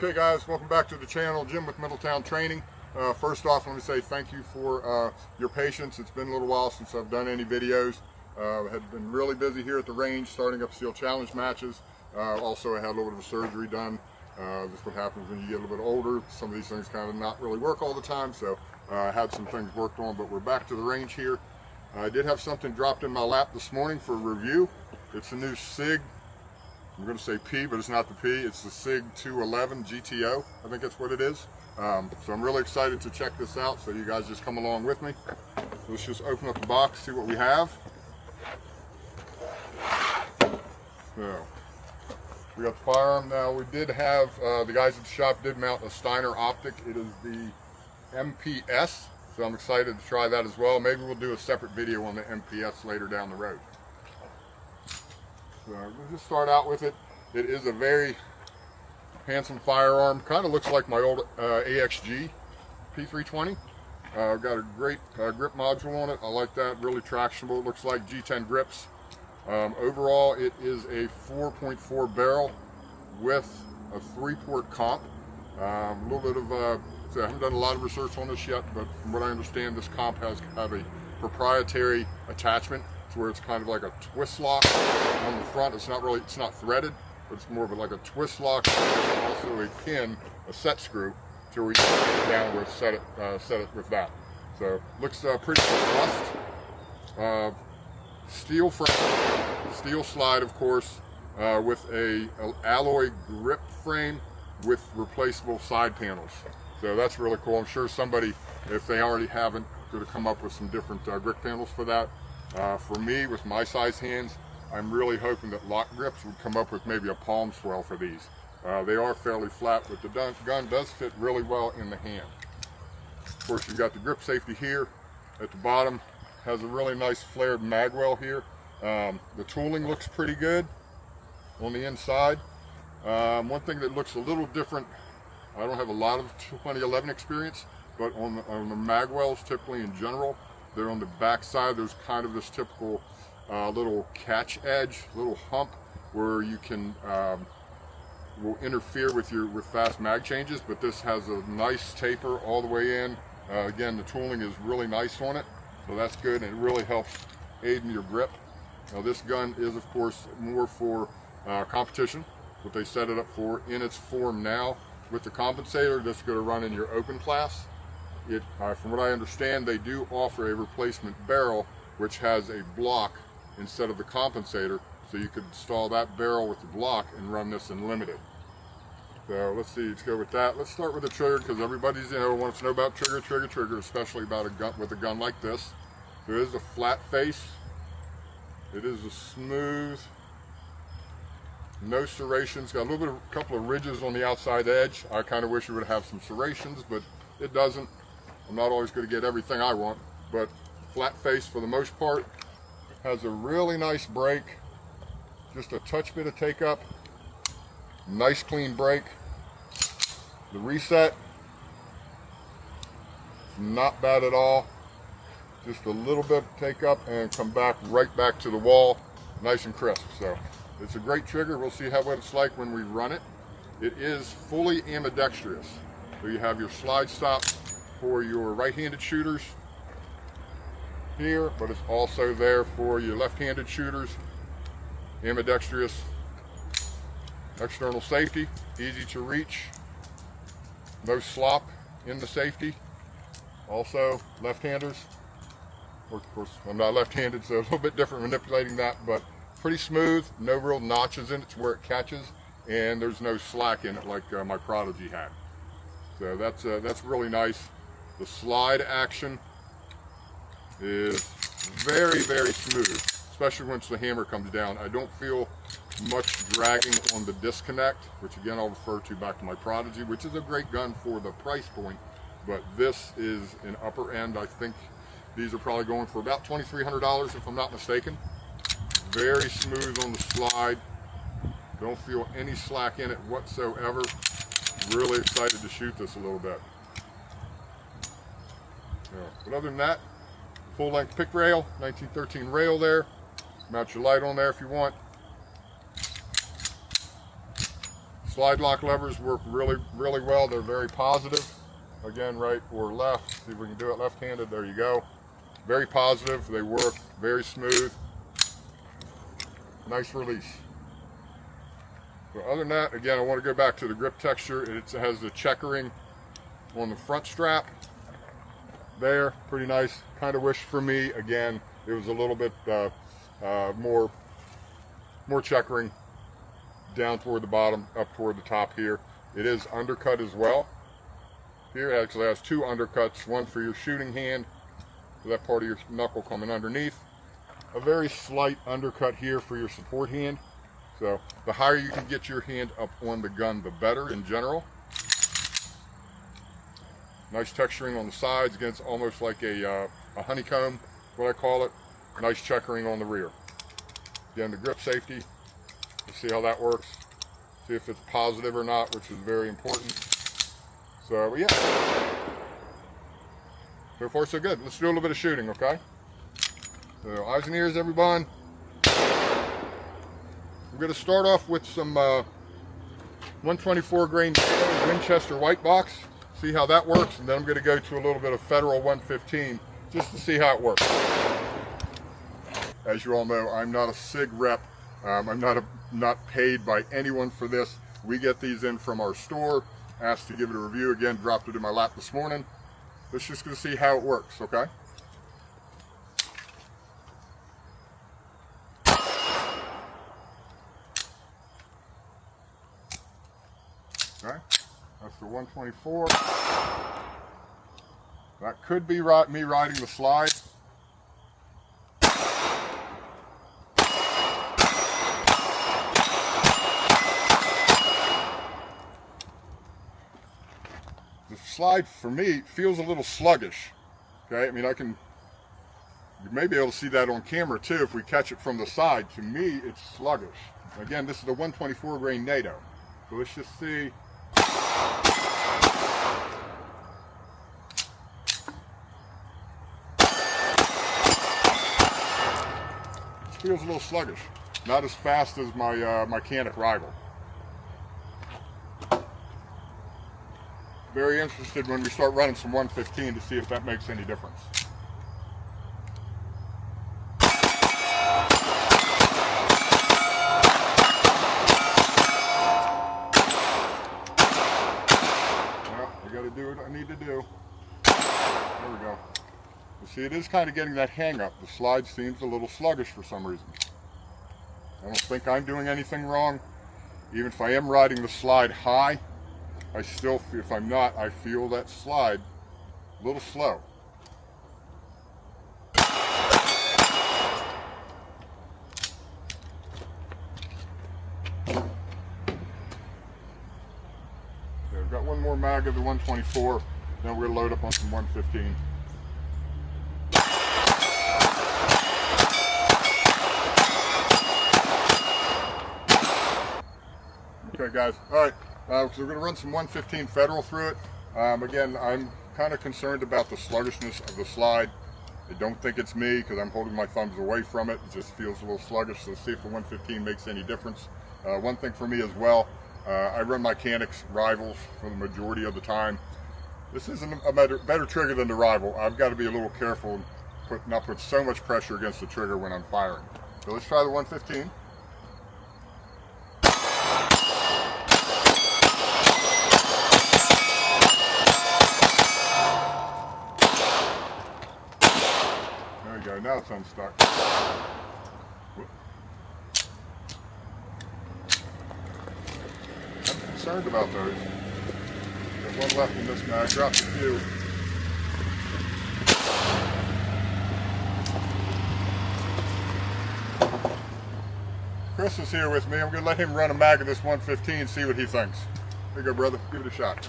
Okay guys, welcome back to the channel, Jim with Middletown Training. First off, let me say thank you for your patience. It's been a little while since I've done any videos. I had been really busy here at the range starting up Steel Challenge matches. Also, I had a little bit of surgery done. This is what happens when you get a little bit older. Some of these things kind of not really work all the time, so I had some things worked on, but we're back to the range here. I did have something dropped in my lap this morning for review. It's a new SIG. I'm going to say P, but it's not the P. It's the SIG P211 GTO. I think that's what it is. So I'm really excited to check this out, so you guys just come along with me. Let's just open up the box, see what we have. So, we got the firearm. Now, we did have, the guys at the shop did mount a Steiner optic. It is the MPS, so I'm excited to try that as well. Maybe we'll do a separate video on the MPS later down the road. So we'll just start out with it. It is a very handsome firearm. Kind of looks like my old AXG P320. I've got a great grip module on it. I like that. Really tractionable. It looks like G10 grips. Overall, it is a 4.4 barrel with a 3-port comp. A little bit of, so I haven't done a lot of research on this yet, but from what I understand, this comp has a proprietary attachment to where it's kind of like a twist lock on the front. It's not really, it's not threaded, but it's more of like a twist lock. And also a pin, a set screw, to where you can get it down where it's set it with that. So looks pretty robust. Steel frame, steel slide, of course, with a alloy grip frame with replaceable side panels. So that's really cool. I'm sure somebody, if they already haven't, could have come up with some different grip panels for that. For me, with my size hands, I'm really hoping that Lock Grips would come up with maybe a palm swell for these. They are fairly flat, but the gun does fit really well in the hand. Of course, you've got the grip safety here at the bottom. Has a really nice flared magwell here. The tooling looks pretty good on the inside. One thing that looks a little different, I don't have a lot of 2011 experience, but on the magwells, typically in general, they're on the back side. There's kind of this typical little catch edge, little hump where you can will interfere with fast mag changes, but this has a nice taper all the way in. Again, the tooling is really nice on it, so that's good, and it really helps aid in your grip. Now, this gun is, of course, more for competition, what they set it up for in its form now. With the compensator, that's going to run in your open class. From what I understand, they do offer a replacement barrel which has a block instead of the compensator, so you could install that barrel with the block and run this in limited. So let's see, let's go with that. Let's start with the trigger, because everybody's wants to know about trigger, especially about a gun with a gun like this. There is a flat face. It is a smooth, no serrations. Got a couple of ridges on the outside edge. I kind of wish it would have some serrations, but it doesn't. I'm not always going to get everything I want, but flat face for the most part. Has a really nice break, just a touch bit of take up, nice clean break. The reset, not bad at all. Just a little bit take up and come back right back to the wall, nice and crisp. So it's a great trigger. We'll see what it's like when we run it. It is fully ambidextrous. So you have your slide stop for your right-handed shooters here, but it's also there for your left-handed shooters. Ambidextrous. External safety, easy to reach. No slop in the safety. Also, left-handers. Of course, I'm not left-handed, so a little bit different manipulating that, but pretty smooth. No real notches in it to where it catches, and there's no slack in it like my Prodigy had. So that's really nice. The slide action is very, very smooth, especially once the hammer comes down. I don't feel much dragging on the disconnect, which again I'll refer to back to my Prodigy, which is a great gun for the price point, but this is an upper end. I think these are probably going for about $2,300 if I'm not mistaken. Very smooth on the slide. Don't feel any slack in it whatsoever. Really excited to shoot this a little bit. But other than that, full length pick rail, 1913 rail there. Mount your light on there if you want. slide lock levers work really well. They're very positive. Again, right or left. See if we can do it left-handed. There you go. Very positive. They work very smooth. Nice release. So other than that, again, I want to go back to the grip texture. It has the checkering on the front strap there. Pretty nice. Kind of wish for me, again, it was a little bit more checkering down toward the bottom, up toward the top here. It is undercut as well. Here it actually has two undercuts, one for your shooting hand, for that part of your knuckle coming underneath. A very slight undercut here for your support hand. So the higher you can get your hand up on the gun, the better in general. Nice texturing on the sides. Again, it's almost like a honeycomb, what I call it. Nice checkering on the rear. Again, the grip safety. Let's see how that works. See if it's positive or not, which is very important. So yeah. So far so good. Let's do a little bit of shooting, okay? So eyes and ears, everyone. We're going to start off with some 124 grain Winchester white box. See how that works, and then I'm going to go to a little bit of Federal 115 just to see how it works. As you all know, I'm not a SIG rep. I'm not paid by anyone for this. We get these in from our store. Asked to give it a review again. Dropped it in my lap this morning. Let's just go see how it works, okay? Okay, that's the 124. That could be me riding the slide. The slide for me feels a little sluggish. Okay, I mean you may be able to see that on camera too if we catch it from the side. To me, it's sluggish. Again, this is the 124 grain NATO. So let's just see. Feels a little sluggish, not as fast as my mechanic rival. Very interested when we start running some 115 to see if that makes any difference. Well, I got to do what I need to do. There we go. You see, it is kind of getting that hang up. The slide seems a little sluggish for some reason. I don't think I'm doing anything wrong. Even if I am riding the slide high, I still feel, if I'm not, I feel that slide a little slow. Okay, I've got one more mag of the 124, then we're going to load up on some 115. Okay guys, alright, so we're going to run some 115 Federal through it. Again, I'm kind of concerned about the sluggishness of the slide. I don't think it's me because I'm holding my thumbs away from it. It just feels a little sluggish, so see if the 115 makes any difference. One thing for me as well, I run mechanics rivals for the majority of the time. This isn't a better trigger than the rival. I've got to be a little careful and not put so much pressure against the trigger when I'm firing. So let's try the 115. Now it's unstuck. I'm concerned about those. Got one left in this mag. Dropped a few. Chris is here with me. I'm going to let him run a mag of this 115, see what he thinks. Here you go, brother. Give it a shot.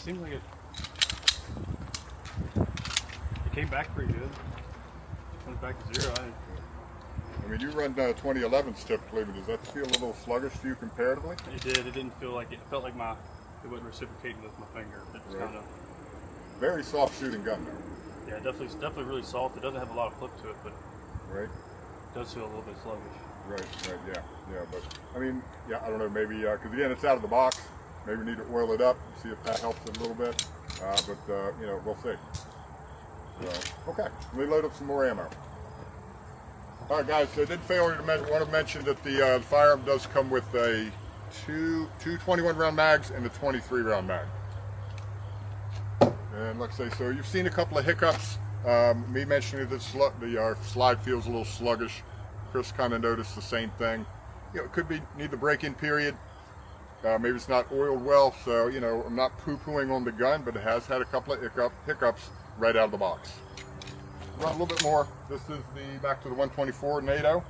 Seems like it good. Went back to 0. I mean, you run 2011s typically, but does that feel a little sluggish to you comparatively? It did. It didn't feel like it. Felt like it wasn't reciprocating with my finger. It was kind of very soft shooting gun though. Yeah, definitely really soft. It doesn't have a lot of flip to it, but it does feel a little bit sluggish. Right, yeah. But I mean, yeah, I don't know, maybe because again, it's out of the box. Maybe we need to oil it up, see if that helps it a little bit. But you know, we'll see. Okay, let me load up some more ammo. All right, guys. So I did fail to want to mention that the firearm does come with a two 21 round mags and a 23 round mag. And like I say, so you've seen a couple of hiccups. Me mentioning that the slide feels a little sluggish. Chris kind of noticed the same thing. You know, it could be need the break-in period. Maybe it's not oiled well. So you know, I'm not poo-pooing on the gun, but it has had a couple of hiccups right out of the box. Run a little bit more. This is the back to the 124 NATO.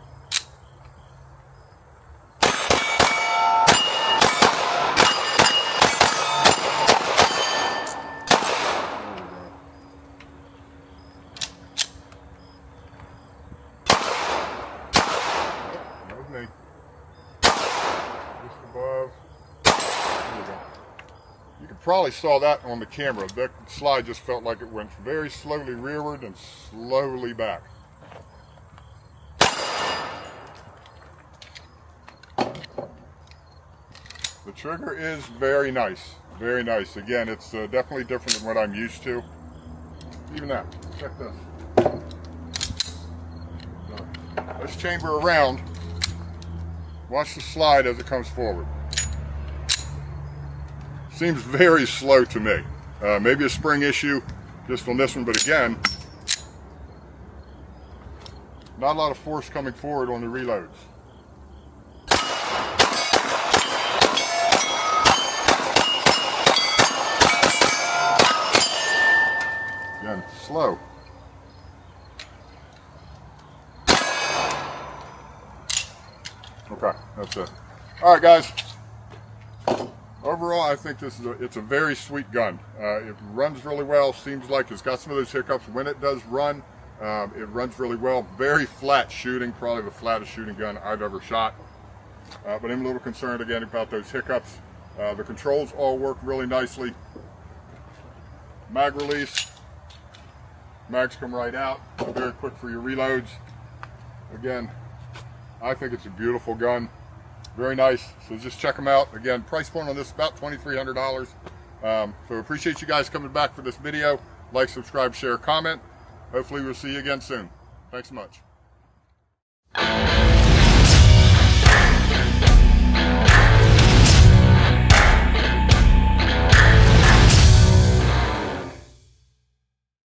Just above. There we go. You can probably saw that on the camera. That slide just felt like it went very slowly rearward and slowly back. The trigger is very nice. Very nice. Again, it's definitely different than what I'm used to. Even that. Check this. Let's chamber around. Watch the slide as it comes forward. Seems very slow to me. Maybe a spring issue just on this one, but again, not a lot of force coming forward on the reloads. Again, slow. Okay, that's it. All right, guys. Overall, I think it's a very sweet gun. It runs really well. Seems like it's got some of those hiccups when it does run. It runs really well. Very flat shooting, probably the flattest shooting gun I've ever shot. But I'm a little concerned again about those hiccups. The controls all work really nicely. Mag release. Mags come right out. Very quick for your reloads. Again, I think it's a beautiful gun. Very nice. So just check them out. Again, price point on this about $2,300. So appreciate you guys coming back for this video. Like, subscribe, share, comment. Hopefully we'll see you again soon. Thanks so much.